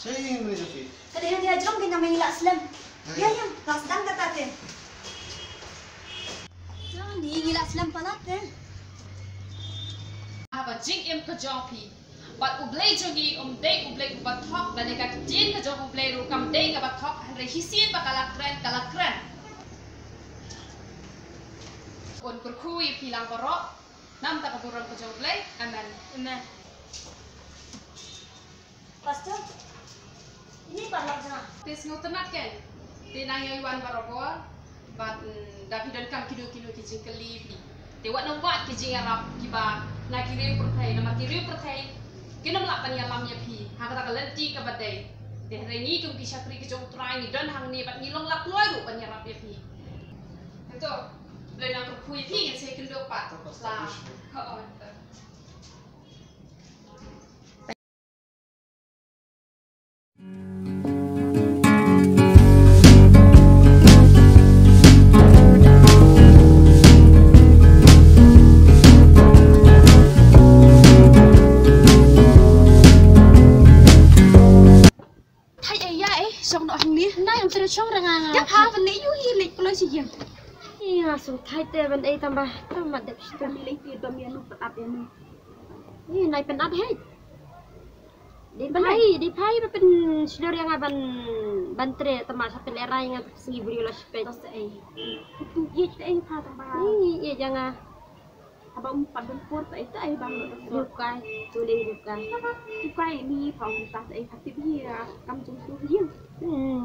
Saya yang beli Sofi. Kadang dia jom kena main lak selam. Ya ya, lak sedang kata tu. Jangan ni ngilak selam palat tu. Haba jing em ka jopi. Bat ublay jogi day ublay ubat thok la deka jin ka jog ublay ru kam day ka bat thok hanre hisin ba kalakren. On kurkui pilang barok. Nam tak kaburan ka jog ublay. Amen. Pastor. Ini palak jangan. Tes ngotenat kan. Tinang yuan baroko. Bat dapidan kam kido kijing kelip ni. Dewa nawat kijing arab kiba na kiri perthai nama kiri perthai. Kena melakukan yang lamnya pi. Hang kata lenti ke badai. Deh rengi kum kisakri ke jong trai ni dan hang ni bat ngilong lak luar ru ban yarap ya pi. Itu berenang kurkui pi yang saya kendo pat. Lah. Oh. Trong rằng Chắc ha vấn đề yêu hi lịch của lối gì vậy? Iya, so thay teh ban ai tambah tambah dep situ. Lịch thì tụi mình lúc tập em. Ini naik penat hei. Di pai ben sudah yang ban tre tambah sampai lerai yang segi beri lah sepeda sei. Itu ye kita pha tambah. Iya jangan Abang padun pur tak itu ai bang lukai, tulis lukai. Lukai ni phao kita ai hati dia kam chung su hiang.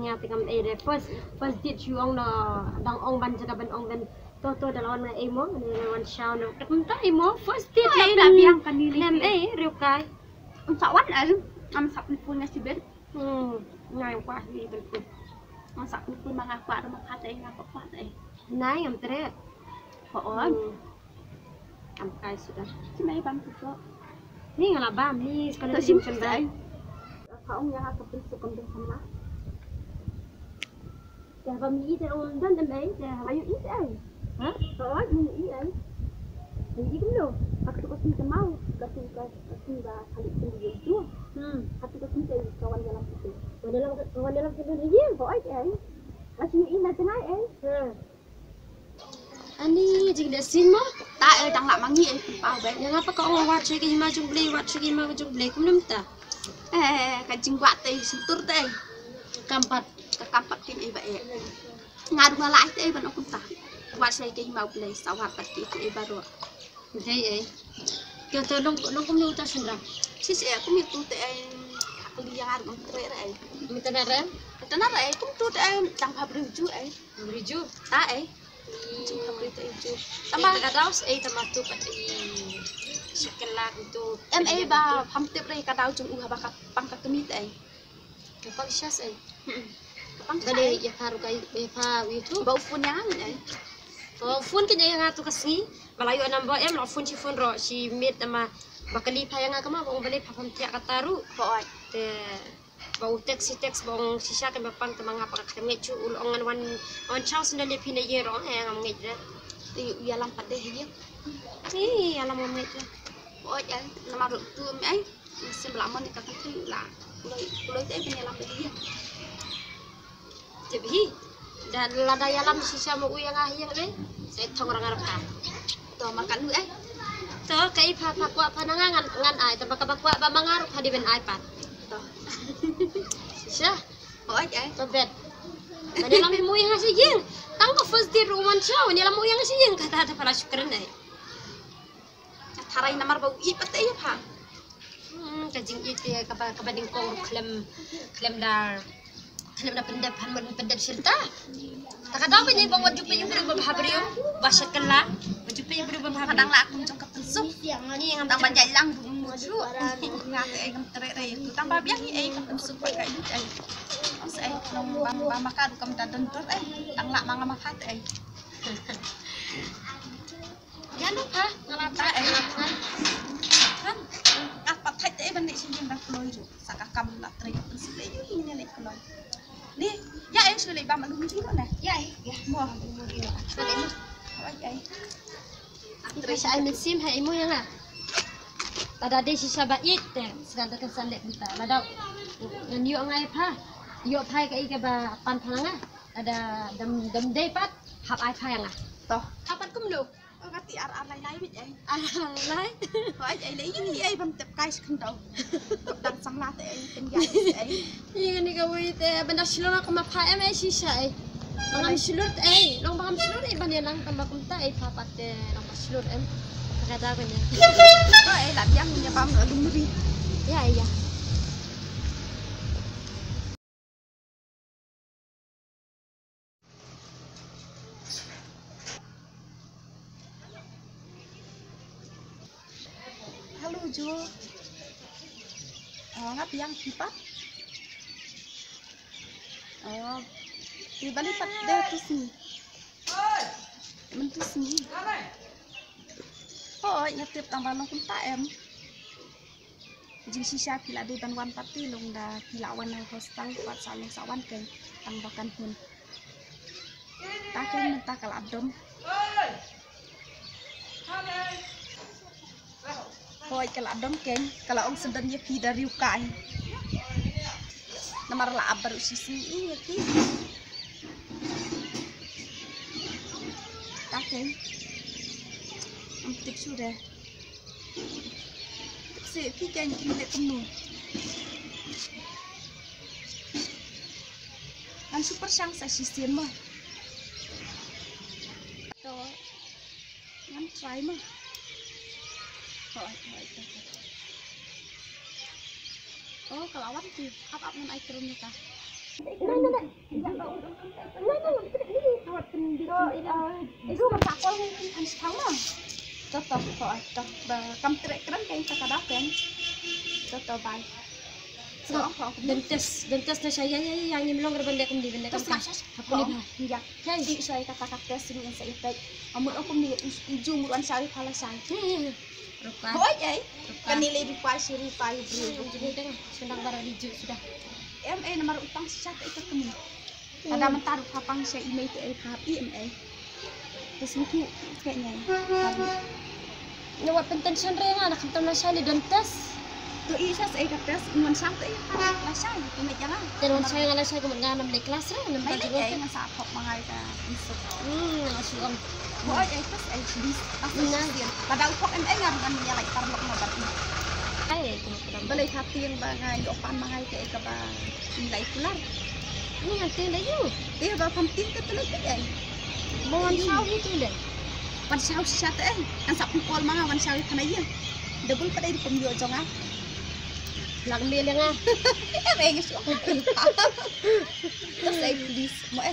Nhà thì cầm ấy first did you ông nó đang ông ban jaga ban ông ban to dalam orang emo ni wan show no kem ta emo first did ai dah biang kan ni nem riu kai sawan ai am sap ni pun nasi ben ngai qua đi bên pun am sap ni pun mang apa dah makat ai ngapa apa ai nai am tre on am kai sudah sini bang tu ni ngala bam ni sekarang tak sim kendai kau yang aku pergi ke sana. Dah bami dah on dan ấy dah Ayo eat ai. hả Rồi mình eat ai. Hindi ko no Aku kasi ka mau, kasi ba kali sendiri tu. Aku kasi kay kawan dalam itu. Kawan dalam kedua dia Rồi ai. Masih eat na tengah ai. Ani jing dah sin mo Ta ơi đang làm mang gì ai bao bé. yang apa kau ngawat cik hima jumble kum nem ta Cái chinh quạt tay sentur tay. kampat Kakampat tin ai vậy. Ngadu ngalai tay ban aku ta. Quạt sai cái mau play sawat pasti ai baru. hey eh kau tu long kum lu ta sendra Sisi aku mitu tay aku yang ada mentre ai. minta nara Tanah ai kum tu tay tang pabri ju ai. beriju Ta ai. Cing pabri tay ju. tambah kadaus tambah tu pat sekelah itu Em ai ba pham tiếp đây cả đau chung ba ka pang ka kemit ai. kau syas eh Pang bade ya haru kai pa itu bau phun yang ai. oh phun kenya yang atu kasi malayu anam ba em lo phun si phun ro si mit ama bakali pa yang akama bang balik pa pam tiak kataru Poi. te bau teks bang sisa ke bapang temang apa kami cu ulongan wan chau sendal le pina ye ro yang ngai je Ti ya lampat deh dia. ni alam ngai je Poi ai nama ru tu ai. Sebelah mana ka tu lah. Kulai tu ai punya lampat dia. jadi dan lada yalam sisa mau yang ahyang deh saya thong orang Arab kan Tu makan lu ai. to kai pa kwa panangan ngan ai tabak kwa ba mangaruk hadi ben iPad Tu. sisa Poi ai. to bed Manilang mo yang ngasih jing tang ko first day roman show nilang mo yang ngasih jing kata ada pala syukran deh Tharai namar bau i patai pa. kajing itu ya kabading kong klem dar pendap serta tak ada apa ni bang wajib yang berubah habrio bahasa kela wajib yang berubah habrio Padang la aku chung ka pensuk. ni yang Tang banjai lang bu muju. Ngat ai ngam tere tu tambah biang ni ai ka pensuk pakai ni ai. Os ai nong bang makan kam ta dentur ai. Tang la manga makat ai. jangan lupa Ta ai. Kan apa thai ai ban ni sin dak loi ru. Saka kam la tere ka pensuk ai ni ni lek loi. Ni, ya ai sudah ba malum ji lo na. ya Mo. Sudah ini Oi ai. terus saya mesim hai mo yang ah tada de sisa bait sedang kesan lek kita ladau Yang yuk ngai pa. Yuk pai kai ke ba pan pananga. Ada dam day pat. Hap ai pai nga. Toh, kapan kum lu? Kati ar lai bit ai. Lai. Hỏi ai lấy gì ai bam tập kai sekhen tau. Đang sang la te ai pen ai. Iya ni kawai te benda silur aku ma pai em ai sisa ai. Bangam silur ai. Long bangam silur ai ban yang tambah kumta ai papat te long silur em. Kata aku nya. Có ai làm yang nya bam ở lung ri. Ya iya. Halo Jo. Ngap yang pipat. Di balik pat deh tu sini. Mentu sini. Nyetip tambah nong kunta em. Jing sisa pila di banwan pati long da pila wan hostang pat salong sawan ken tambahkan hun. Taken minta kal abdom. Hoi kal abdom ken kalau ong senden ye pi dari ukai. Namar la abar usisi ini ki. Taken. Tip sudah. Si pikan milik kamu. Kan super sang sa sistem mah. To. Kan try mah. Oh, kelawan tuh. Apa ngan ai kerumnya ta? Itu masakol kan sama. Toto kam trek keren kayak kakak kan toto bay So, dentes na siya yang nimlong berbenda kum di benda terus kum. aku nih ya jadi saya kakak tes ini yang saya tek amul aku nih ujung muruan sari pala saya Rupa. oh ya kan nilai rupa siri pai bro Jadi tengah sedang bara hijau sudah. nomor utang sisa itu kami ada mentaruh kapang saya email ke IMA terus itu kayaknya Nyawat pentension renga nak kentam na siya ni dentes. tuh isa saya tes ingon sang tuh lah saya email jangan Tenon saya ngala siya kumanganam di kelas ra nam ay juga. ay nasa apok mga ka isot Asuam. oh ay tes ay bis asna padahal pok MA nga kan niya like parlok na ba Ay, kumukulam. balay hati yang mga yopan mga ka ba nilai pular Ini hati na yun. dia ba pamtin ka tuloy ay Bawan siya itu deh. wan siya siya te kan sa pungkol mga wan siya kanaya double pa dai pumyo jonga Lakmil nga. ay gusto ko terus ay please mo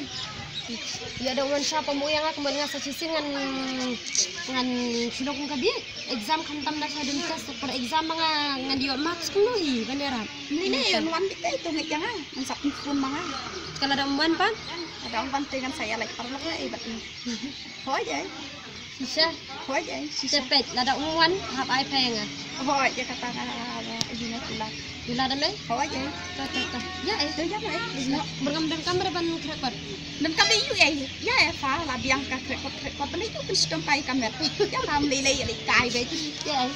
Ya ada uman siya pamuya nga kuman nga sa sisi ngan sino kong gabi. Exam kantam na siya dun test per exam mga nga diyo max kuno i bandera. ini yon wan kita itu nggak jangan ang sa pungkol mga Kalau ada uman pa, ada ang pantingan saya like parlok na bat ni hoy ay siya hoy ay sisa cepet lada uman hap ay pa nga. hoy ya kata nga ini na tulang Dila dami. hoy ay Ta. Ya itu jangan bergambar kamera ban krekot. dan kami yu ay ya fa la biang ka krekot balik itu kan sistem pai kamera ya ram lilai kai be Ya.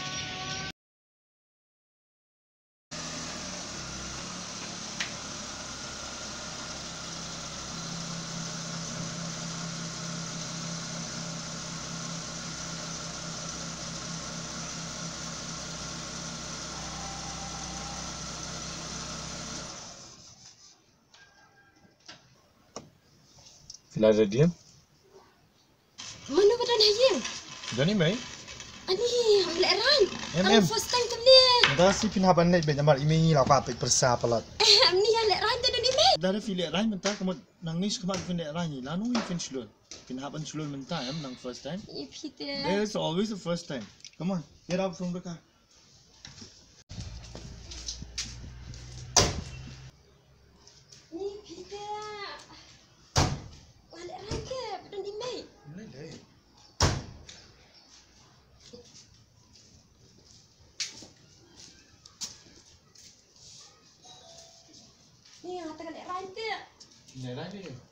Fila ada diam? Mana badan hayim? Dani mai? Ani leran. Em. First time kali. Dah si pinhaban net bet namar imi la ka pek persa palat. Ni ya leran tu ni me. Dah file rai menta kamu nang nis kamat fin rai ni lanu i fin slun. Pinhaban slun menta em nang first time. Ipite. There's always a first time. Come on, get out from the car. Ni pite. Wala leran ke badan ni me. Ni yang kata leran tu. Ni rai dia.